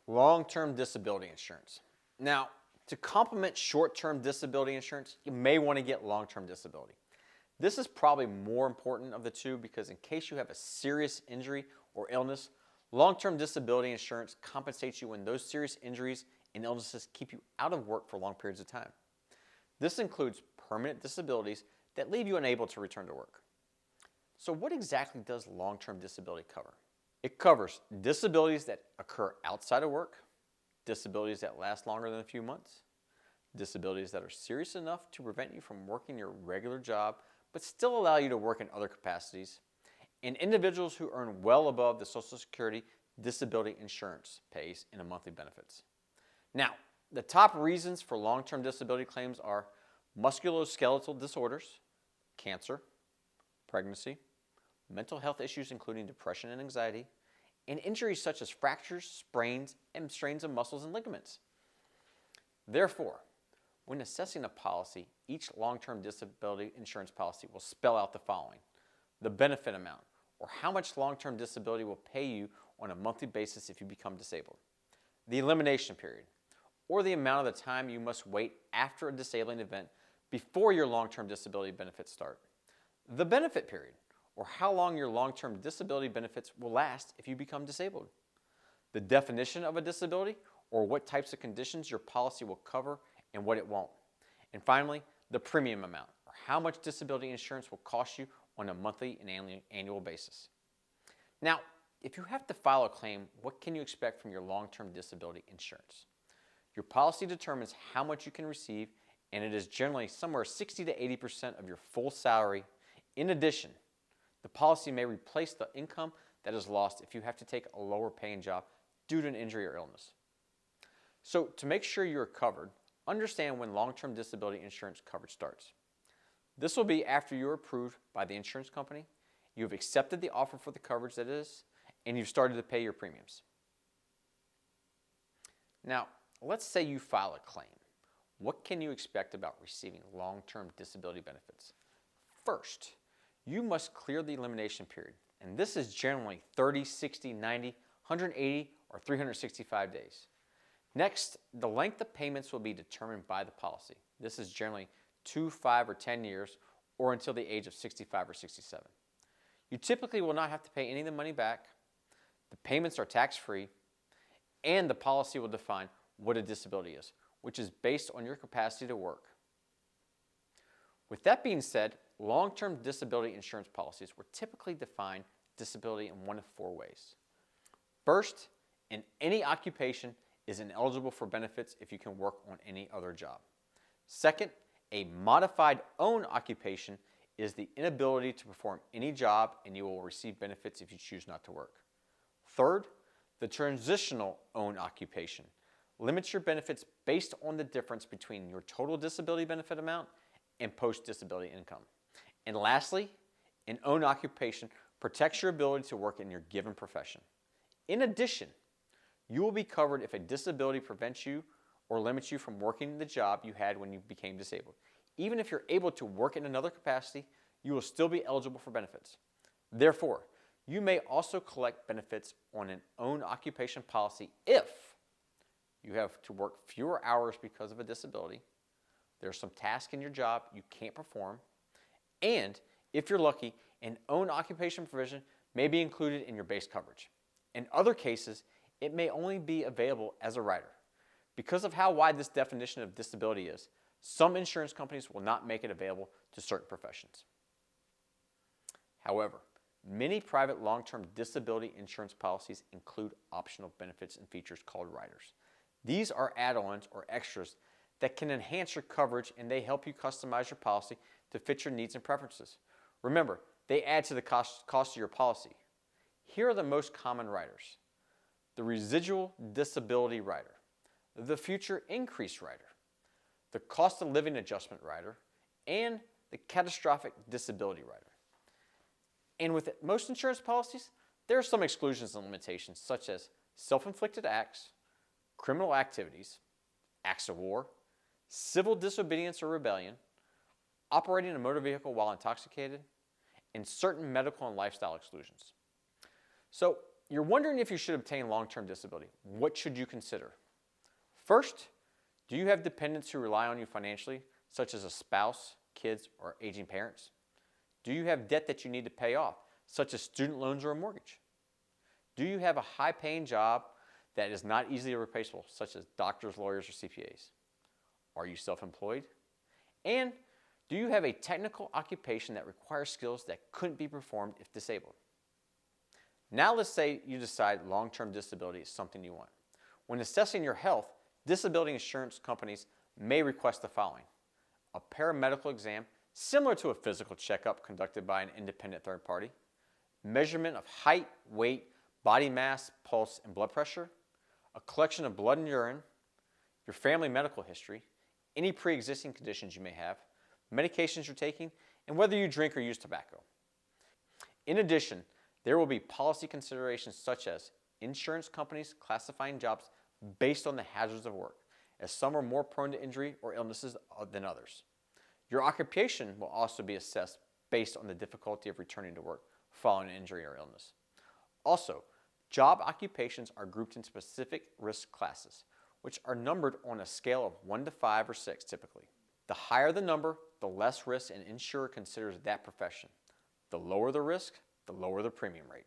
Long-term disability insurance. Now, to complement short-term disability insurance, you may want to get long-term disability. This is probably more important of the two because in case you have a serious injury or illness, long-term disability insurance compensates you when those serious injuries and illnesses keep you out of work for long periods of time. This includes permanent disabilities that leave you unable to return to work. So what exactly does long-term disability cover? It covers disabilities that occur outside of work, disabilities that last longer than a few months, disabilities that are serious enough to prevent you from working your regular job but still allow you to work in other capacities, and individuals who earn well above the Social Security disability insurance pays in a monthly benefits. Now, the top reasons for long-term disability claims are musculoskeletal disorders, cancer, pregnancy, mental health issues including depression and anxiety, and injuries such as fractures, sprains, and strains of muscles and ligaments. Therefore, when assessing a policy, each long-term disability insurance policy will spell out the following: the benefit amount, or how much long-term disability will pay you on a monthly basis if you become disabled, the elimination period, or the amount of the time you must wait after a disabling event before your long-term disability benefits start, the benefit period, or how long your long-term disability benefits will last if you become disabled, the definition of a disability, or what types of conditions your policy will cover and what it won't, and finally, the premium amount, or how much disability insurance will cost you on a monthly and annual basis. Now, if you have to file a claim, what can you expect from your long-term disability insurance? Your policy determines how much you can receive, and it is generally somewhere 60 to 80% of your full salary. In addition, the policy may replace the income that is lost if you have to take a lower paying job due to an injury or illness. So to make sure you are covered, understand when long-term disability insurance coverage starts. This will be after you are approved by the insurance company, you have accepted the offer for the coverage that is, and you've started to pay your premiums. Now, let's say you file a claim. What can you expect about receiving long-term disability benefits? First, you must clear the elimination period, and this is generally 30, 60, 90, 180, or 365 days. Next, the length of payments will be determined by the policy. This is generally 2, 5, or 10 years, or until the age of 65 or 67. You typically will not have to pay any of the money back. The payments are tax-free, and the policy will define what a disability is, which is based on your capacity to work. With that being said, long-term disability insurance policies will typically define disability in one of four ways. First, in any occupation is ineligible for benefits if you can work on any other job. Second, a modified own occupation is the inability to perform any job and you will receive benefits if you choose not to work. Third, the transitional own occupation limits your benefits based on the difference between your total disability benefit amount and post-disability income. And lastly, an own occupation protects your ability to work in your given profession. In addition, you will be covered if a disability prevents you or limits you from working the job you had when you became disabled. Even if you're able to work in another capacity, you will still be eligible for benefits. Therefore, you may also collect benefits on an own occupation policy if you have to work fewer hours because of a disability, there's some task in your job you can't perform, and if you're lucky, an own occupation provision may be included in your base coverage. In other cases, it may only be available as a rider. Because of how wide this definition of disability is, some insurance companies will not make it available to certain professions. However, many private long-term disability insurance policies include optional benefits and features called riders. These are add-ons or extras that can enhance your coverage, and they help you customize your policy to fit your needs and preferences. Remember, they add to the cost of your policy. Here are the most common riders: the residual disability rider, the future increase rider, the cost of living adjustment rider, and the catastrophic disability rider. And with most insurance policies, there are some exclusions and limitations such as self-inflicted acts, criminal activities, acts of war, civil disobedience or rebellion, operating a motor vehicle while intoxicated, and certain medical and lifestyle exclusions. So You're wondering if you should obtain long-term disability. What should you consider? First, do you have dependents who rely on you financially, such as a spouse, kids, or aging parents? Do you have debt that you need to pay off, such as student loans or a mortgage? Do you have a high-paying job that is not easily replaceable, such as doctors, lawyers, or CPAs? Are you self-employed? And do you have a technical occupation that requires skills that couldn't be performed if disabled? Now let's say you decide long-term disability is something you want. When assessing your health, disability insurance companies may request the following: a paramedical exam similar to a physical checkup conducted by an independent third party, measurement of height, weight, body mass, pulse, and blood pressure, a collection of blood and urine, your family medical history, any pre-existing conditions you may have, medications you're taking, and whether you drink or use tobacco. In addition, there will be policy considerations such as insurance companies classifying jobs based on the hazards of work, as some are more prone to injury or illnesses than others. Your occupation will also be assessed based on the difficulty of returning to work following an injury or illness. Also, job occupations are grouped in specific risk classes, which are numbered on a scale of 1 to 5 or 6 typically. The higher the number, the less risk an insurer considers that profession. The lower the risk, the lower the premium rate.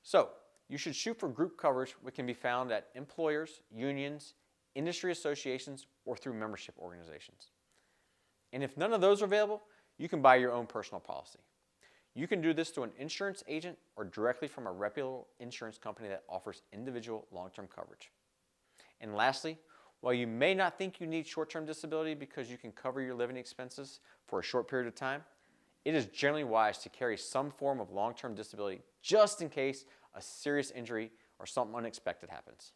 So, you should shoot for group coverage, which can be found at employers, unions, industry associations, or through membership organizations. And if none of those are available, you can buy your own personal policy. You can do this through an insurance agent or directly from a reputable insurance company that offers individual long-term coverage. And lastly, while you may not think you need short-term disability because you can cover your living expenses for a short period of time, it is generally wise to carry some form of long-term disability just in case a serious injury or something unexpected happens.